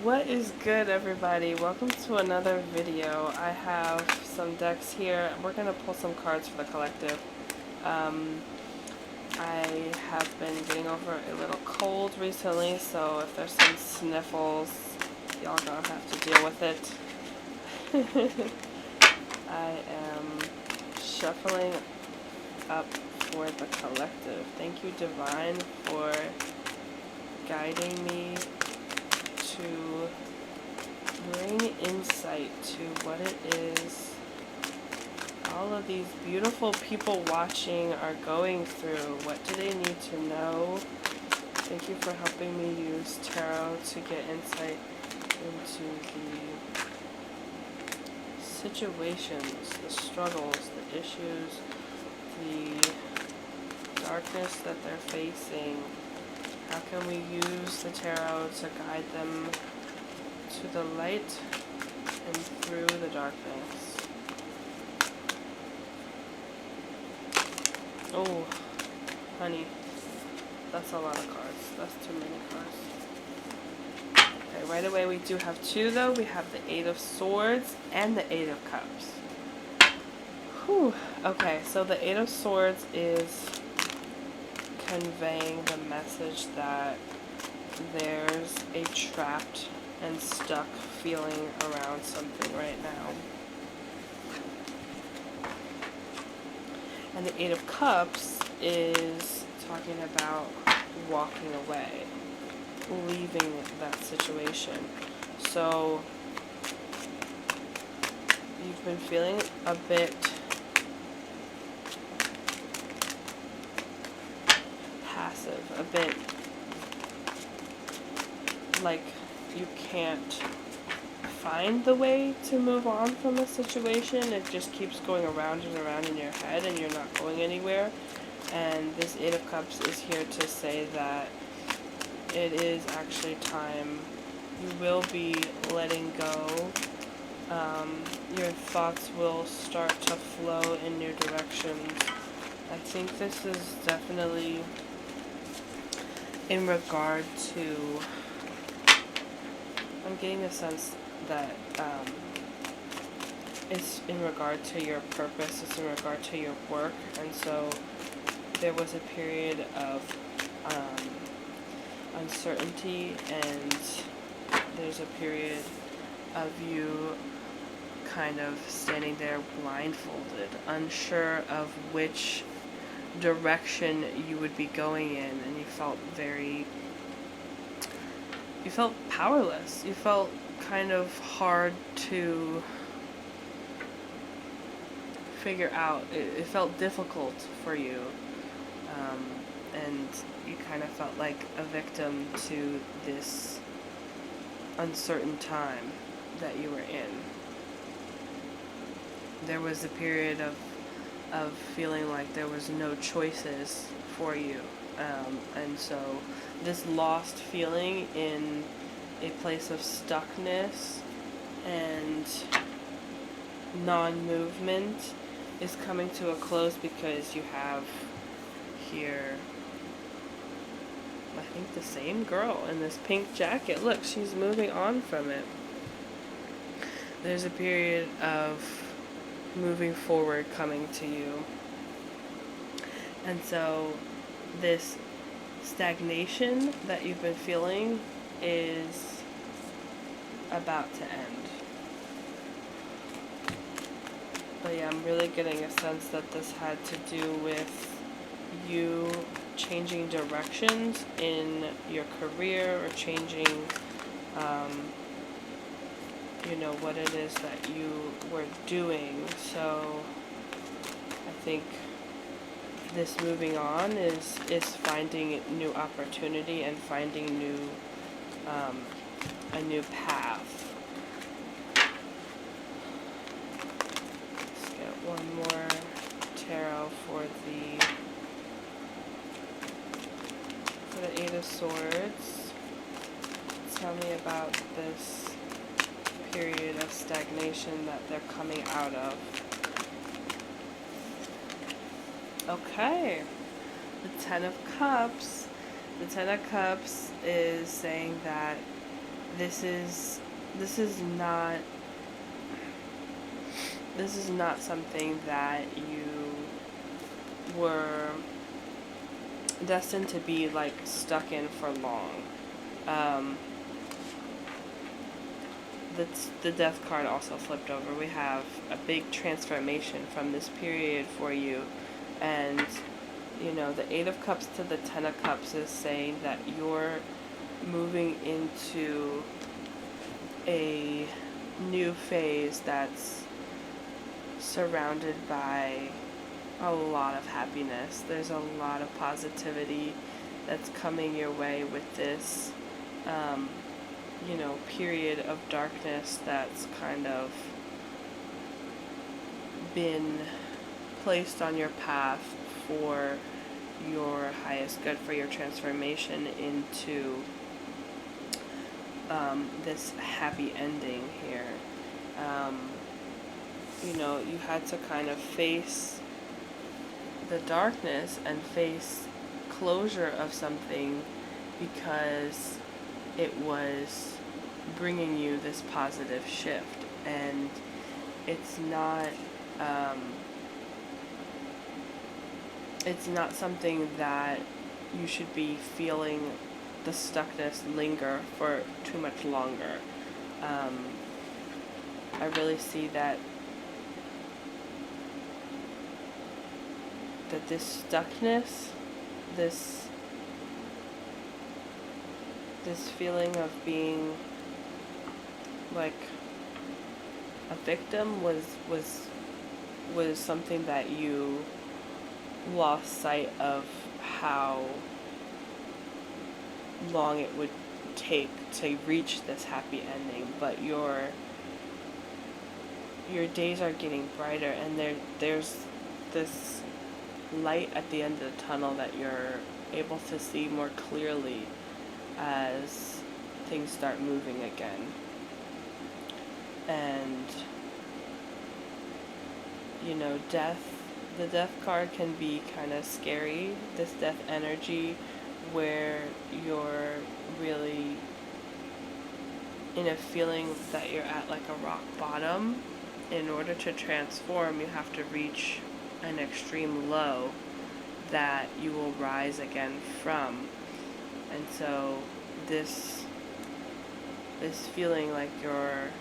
What is good, everybody? Welcome to another video. I have some decks here. We're going to pull some cards for the collective. I have been getting over a little cold recently, so if there's some sniffles, y'all gonna have to deal with it. I am shuffling up for the collective. Thank you, Divine, for guiding me to bring insight to what it is all of these beautiful people watching are going through. What do they need to know? Thank you for helping me use tarot to get insight into the situations, the struggles, the issues, the darkness that they're facing. How can we use the tarot to guide them to the light and through the darkness? Oh, honey, that's a lot of cards. That's too many cards. Okay, right away we do have two, though. We have the Eight of Swords and the Eight of Cups. Whew. Okay, so the Eight of Swords is conveying the message that there's a trapped and stuck feeling around something right now. And the Eight of Cups is talking about walking away, leaving that situation. So you've been feeling a bit passive, a bit like you can't find the way to move on from a situation. It just keeps going around and around in your head and you're not going anywhere. And this Eight of Cups is here to say that it is actually time. You will be letting go. Your thoughts will start to flow in new directions. I think this is definitely in regard to, I'm getting the sense that it's in regard to your purpose, it's in regard to your work, and so there was a period of uncertainty, and there's a period of you kind of standing there blindfolded, unsure of which direction you would be going in, and you felt powerless. You felt kind of hard to figure out. It felt difficult for you, and you kind of felt like a victim to this uncertain time that you were in. There was a period of feeling like there was no choices for you, and so this lost feeling in a place of stuckness and non-movement is coming to a close, because you have here, I think, the same girl in this pink jacket. Look, she's moving on from it. There's a period of moving forward coming to you. And so this stagnation that you've been feeling is about to end. But yeah, I'm really getting a sense that this had to do with you changing directions in your career, or changing, what it is that you were doing. So I think this moving on is finding new opportunity and finding a new path. Let's get one more tarot for the Eight of Swords. Tell me about this period of stagnation that they're coming out of. Okay, the Ten of Cups. The Ten of Cups is saying that this is this is not this is not something that you were destined to be like stuck in for long. Um, the death card also flipped over. We have a big transformation from this period for you, and you know the Eight of Cups to the Ten of Cups is saying that you're moving into a new phase that's surrounded by a lot of happiness. There's a lot of positivity that's coming your way with this, you know, period of darkness that's kind of been placed on your path for your highest good, for your transformation into this happy ending here. You know, you had to kind of face the darkness and face closure of something because it was bringing you this positive shift, and it's not something that you should be feeling the stuckness linger for too much longer. I really see that this stuckness, this feeling of being like a victim was something that you lost sight of how long it would take to reach this happy ending, but your days are getting brighter, and there's this light at the end of the tunnel that you're able to see more clearly as things start moving again. And you know, the death card can be kind of scary, this death energy where you're really in a feeling that you're at like a rock bottom. In order to transform, you have to reach an extreme low that you will rise again from. And so this feeling like you're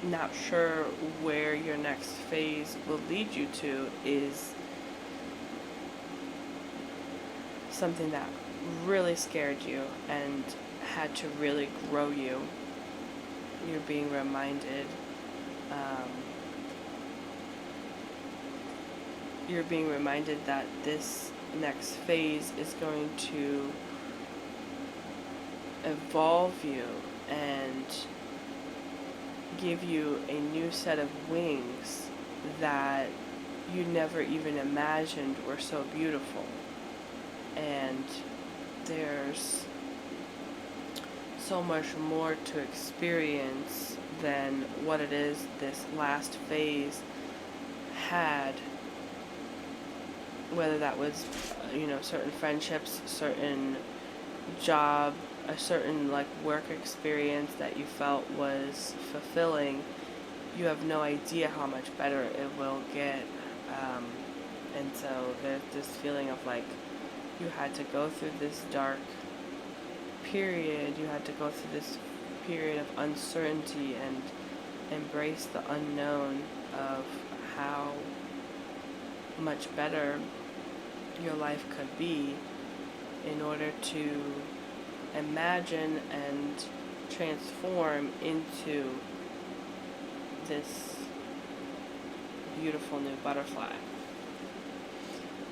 not sure where your next phase will lead you to is something that really scared you and had to really grow you. You're being reminded that this next phase is going to evolve you and give you a new set of wings that you never even imagined were so beautiful. And there's so much more to experience than what it is this last phase had, whether that was, you know, certain friendships, certain job, a certain like work experience that you felt was fulfilling. You have no idea how much better it will get. And so there's this feeling of like you had to go through this dark period, you had to go through this period of uncertainty and embrace the unknown of how much better your life could be in order to imagine and transform into this beautiful new butterfly.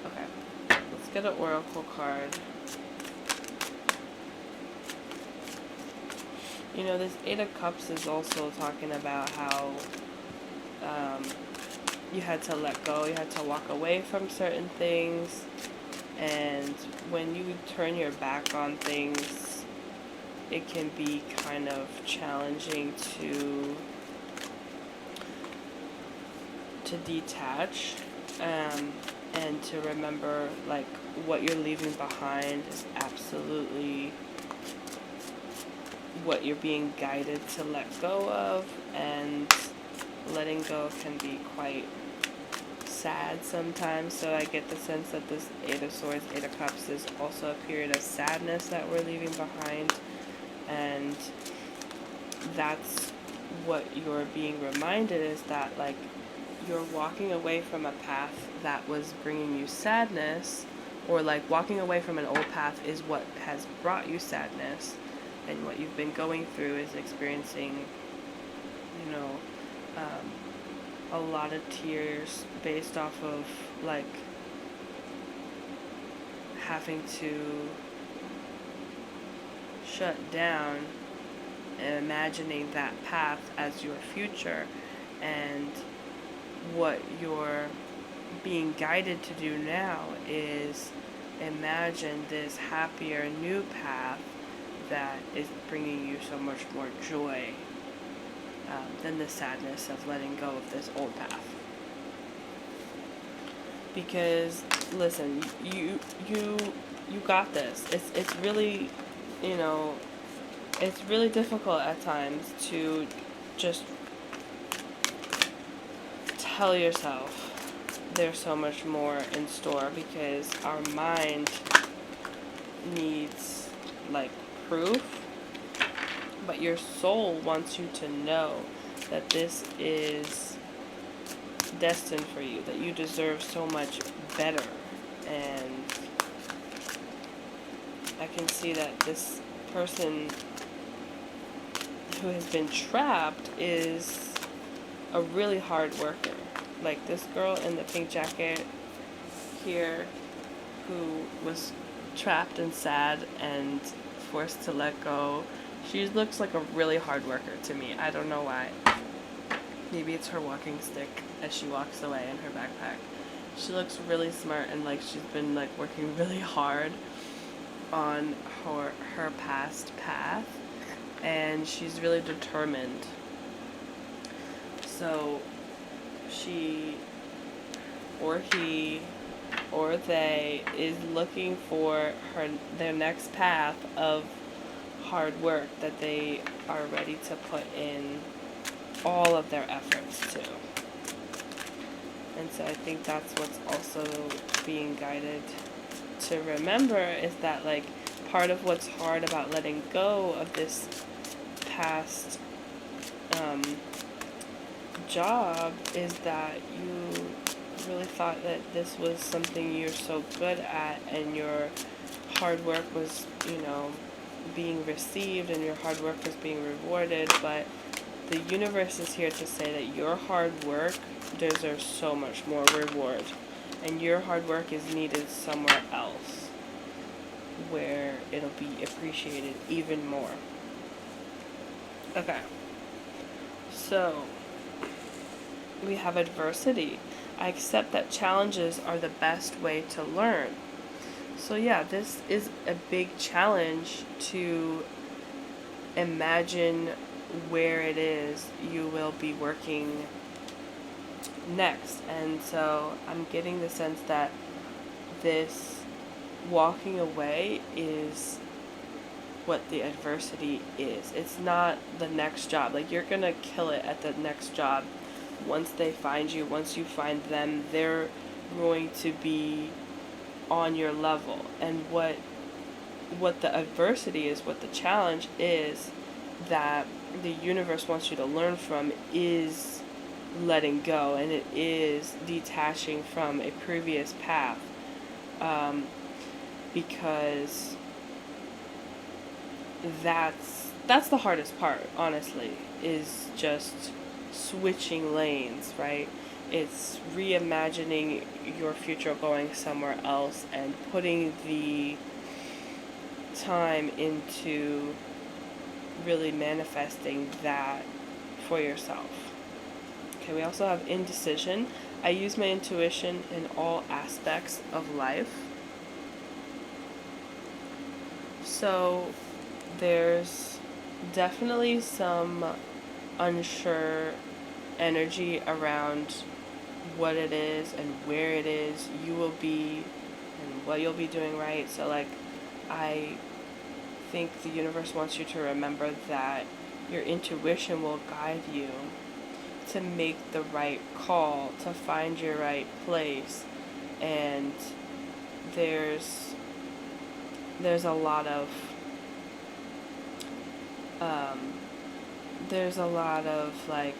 Okay, let's get an oracle card. You know, this Eight of Cups is also talking about how you had to let go, you had to walk away from certain things, and when you turn your back on things, it can be kind of challenging to detach. and to remember like what you're leaving behind is absolutely what you're being guided to let go of, and letting go can be quite sad sometimes. So I get the sense that this Eight of Swords, Eight of Cups is also a period of sadness that we're leaving behind, and that's what you're being reminded, is that like you're walking away from a path that was bringing you sadness, or like walking away from an old path is what has brought you sadness, and what you've been going through is experiencing, you know, a lot of tears based off of like having to shut down and imagining that path as your future, and what you're being guided to do now is imagine this happier new path that is bringing you so much more joy, than the sadness of letting go of this old path. Because listen, you got this. It's really, you know, it's really difficult at times to just tell yourself there's so much more in store, because our mind needs like proof, but your soul wants you to know that this is destined for you, that you deserve so much better. And I can see that this person who has been trapped is a really hard worker. Like this girl in the pink jacket here, who was trapped and sad and forced to let go. She looks like a really hard worker to me. I don't know why. Maybe it's her walking stick as she walks away in her backpack. She looks really smart, and like she's been like working really hard on her past path, and she's really determined. So she or he or they is looking for their next path of hard work that they are ready to put in all of their efforts to. And so I think that's what's also being guided to remember, is that like part of what's hard about letting go of this past job is that you really thought that this was something you're so good at, and your hard work was, being received, and your hard work was being rewarded. But the universe is here to say that your hard work deserves so much more reward, and your hard work is needed somewhere else where it'll be appreciated even more. Okay, so we have adversity. I accept that challenges are the best way to learn. So yeah, this is a big challenge to imagine where it is you will be working next. And so I'm getting the sense that this walking away is what the adversity is. It's not the next job. Like, you're gonna kill it at the next job. Once they find you, once you find them, they're going to be on your level. And what the adversity is, what the challenge is, that the universe wants you to learn from, is letting go, and it is detaching from a previous path, because that's the hardest part, honestly, is just switching lanes, right? It's reimagining your future going somewhere else and putting the time into really manifesting that for yourself. Okay, we also have indecision. I use my intuition in all aspects of life. So there's definitely some unsure energy around what it is and where it is you will be and what you'll be doing right. So, like, I think the universe wants you to remember that your intuition will guide you to make the right call, to find your right place. And there's there's a lot of um, there's a lot of like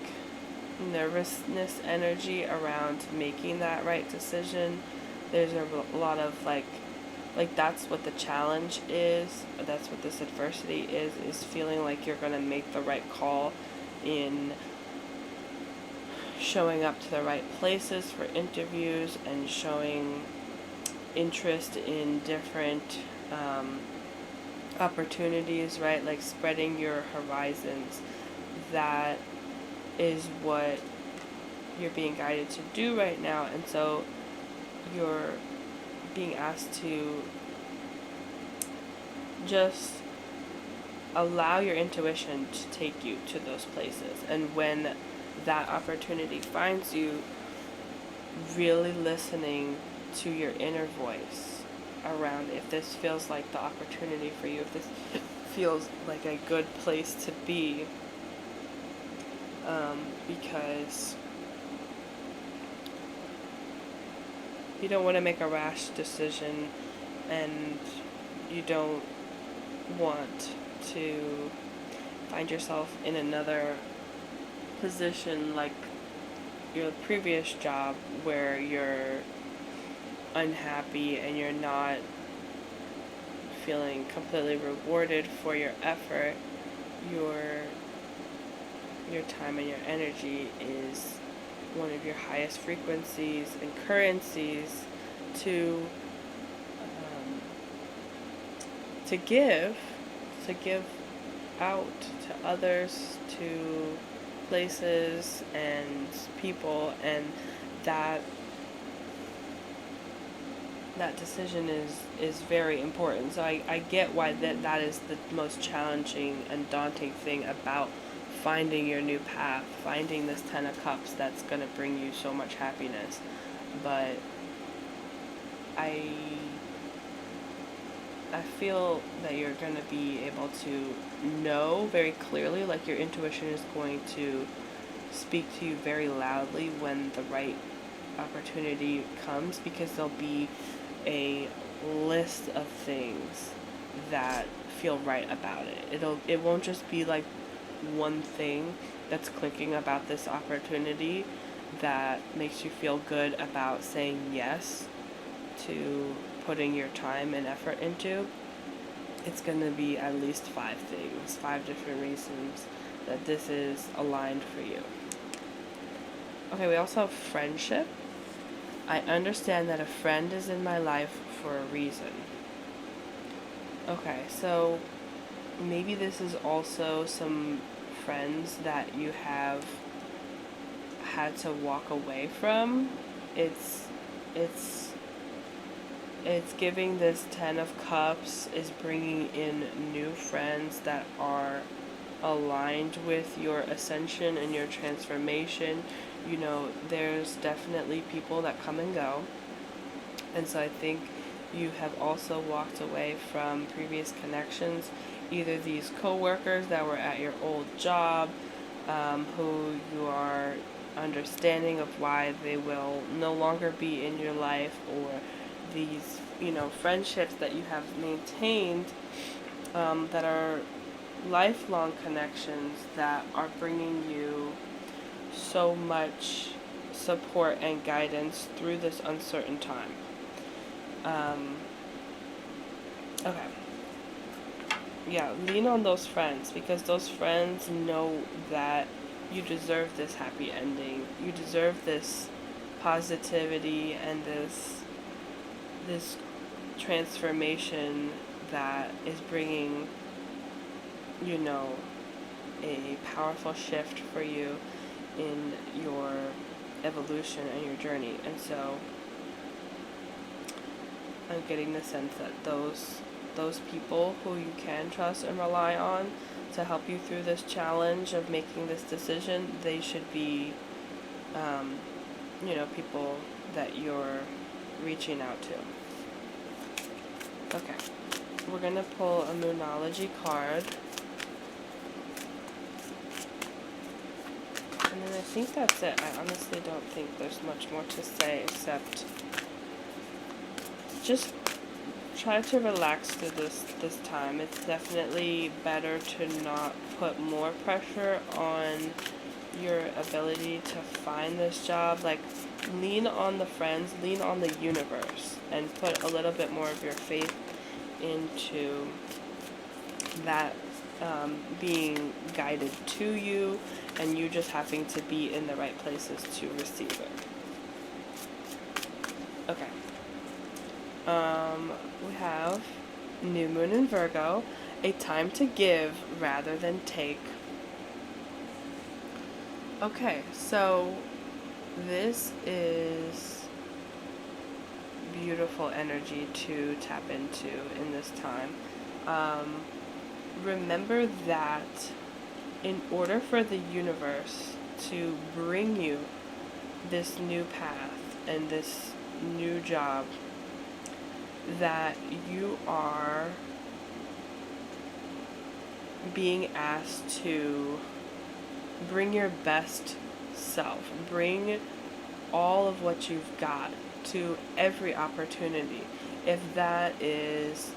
nervousness energy around making that right decision. There's a lot of like that's what the challenge is. That's what this adversity is feeling like you're going to make the right call in showing up to the right places for interviews and showing interest in different opportunities, right? Like spreading your horizons. That is what you're being guided to do right now. And so you're being asked to just allow your intuition to take you to those places. And when that opportunity finds you, really listening to your inner voice around if this feels like the opportunity for you, if this feels like a good place to be, because you don't want to make a rash decision, and you don't want to find yourself in another position like your previous job where you're unhappy and you're not feeling completely rewarded for your effort. Your time and your energy is one of your highest frequencies and currencies to to give to give out to others, to places and people, and that decision is very important. So I get why that is the most challenging and daunting thing about finding your new path, finding this 10 of Cups that's going to bring you so much happiness. But I feel that you're going to be able to know very clearly, like your intuition is going to speak to you very loudly when the right opportunity comes, because there'll be a list of things that feel right about it. It won't just be like one thing that's clicking about this opportunity that makes you feel good about saying yes to putting your time and effort into. It's going to be at least 5 things, 5 different reasons that this is aligned for you. Okay, we also have friendship. I understand that a friend is in my life for a reason. Okay, so maybe this is also some friends that you have had to walk away from. It's giving this 10 of Cups is bringing in new friends that are aligned with your ascension and your transformation. You know, there's definitely people that come and go. And so I think you have also walked away from previous connections, either these coworkers that were at your old job, who you are understanding of why they will no longer be in your life, or these, friendships that you have maintained, that are lifelong connections that are bringing you so much support and guidance through this uncertain time. Okay. Yeah, lean on those friends, because those friends know that you deserve this happy ending. You deserve this positivity and this transformation that is bringing, a powerful shift for you in your evolution and your journey. And so I'm getting the sense that those people who you can trust and rely on to help you through this challenge of making this decision, they should be people that you're reaching out to. Okay, we're going to pull a Moonology card. And then I think that's it. I honestly don't think there's much more to say except just try to relax through this time. It's definitely better to not put more pressure on your ability to find this job. Like, lean on the friends, lean on the universe, and put a little bit more of your faith into that being guided to you, and you just having to be in the right places to receive it. Okay. We have New Moon in Virgo, a time to give rather than take. Okay, so this is beautiful energy to tap into in this time. Remember that in order for the universe to bring you this new path and this new job, that you are being asked to bring your best self, bring all of what you've got to every opportunity. If that is,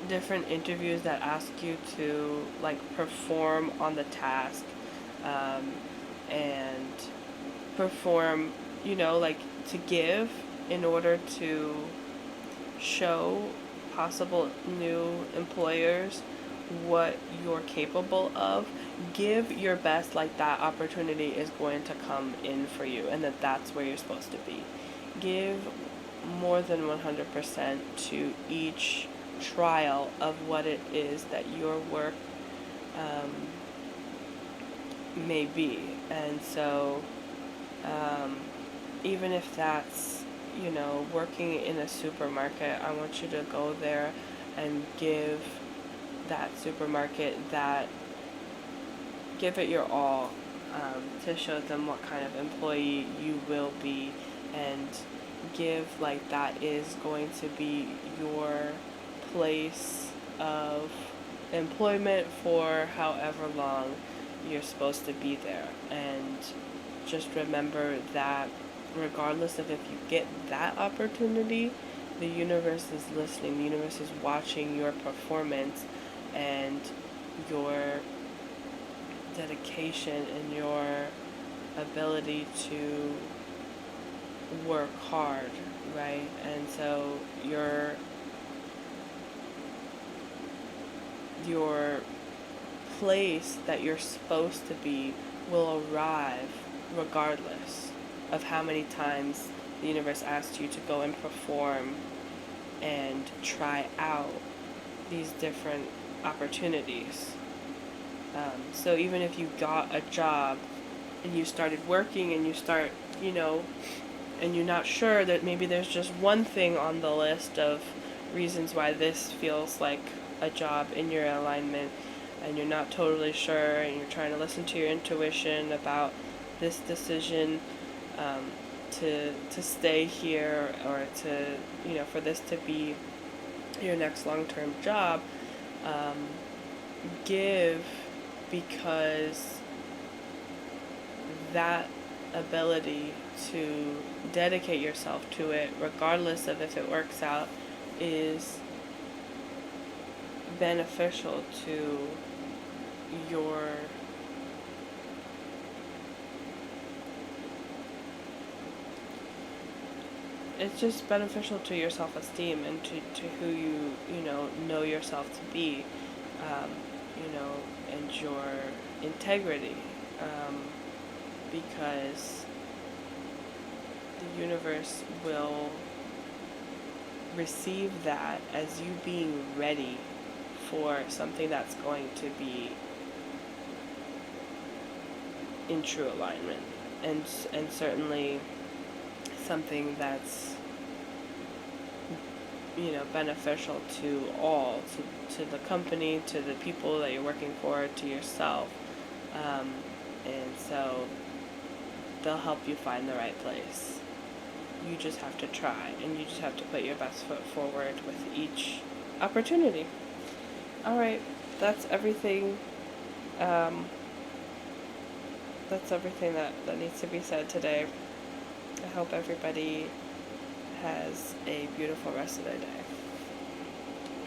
different interviews that ask you to perform on the task, and perform, to give in order to show possible new employers what you're capable of. Give your best, like that opportunity is going to come in for you, and that's where you're supposed to be. Give more than 100% to each trial of what it is that your work may be. And so even if that's working in a supermarket, I want you to go there and give that supermarket give it your all, to show them what kind of employee you will be, and give that is going to be your place of employment for however long you're supposed to be there. And just remember that regardless of if you get that opportunity, the universe is listening, the universe is watching your performance and your dedication and your ability to work hard, right? And so your place that you're supposed to be will arrive regardless of how many times the universe asks you to go and perform and try out these different opportunities. So even if you got a job and you started working and you start, and you're not sure, that maybe there's just one thing on the list of reasons why this feels like a job in your alignment, and you're not totally sure, and you're trying to listen to your intuition about this decision, to stay here, or to, for this to be your next long-term job, give, because that ability to dedicate yourself to it, regardless of if it works out, is beneficial to your it's just beneficial to your self-esteem and to who you know yourself to be, and your integrity, because the universe will receive that as you being ready for something that's going to be in true alignment, and certainly something that's beneficial to all, to the company, to the people that you're working for, to yourself. And so they'll help you find the right place. You just have to try, and you just have to put your best foot forward with each opportunity. Alright, that's everything. That's everything that needs to be said today. I hope everybody has a beautiful rest of their day.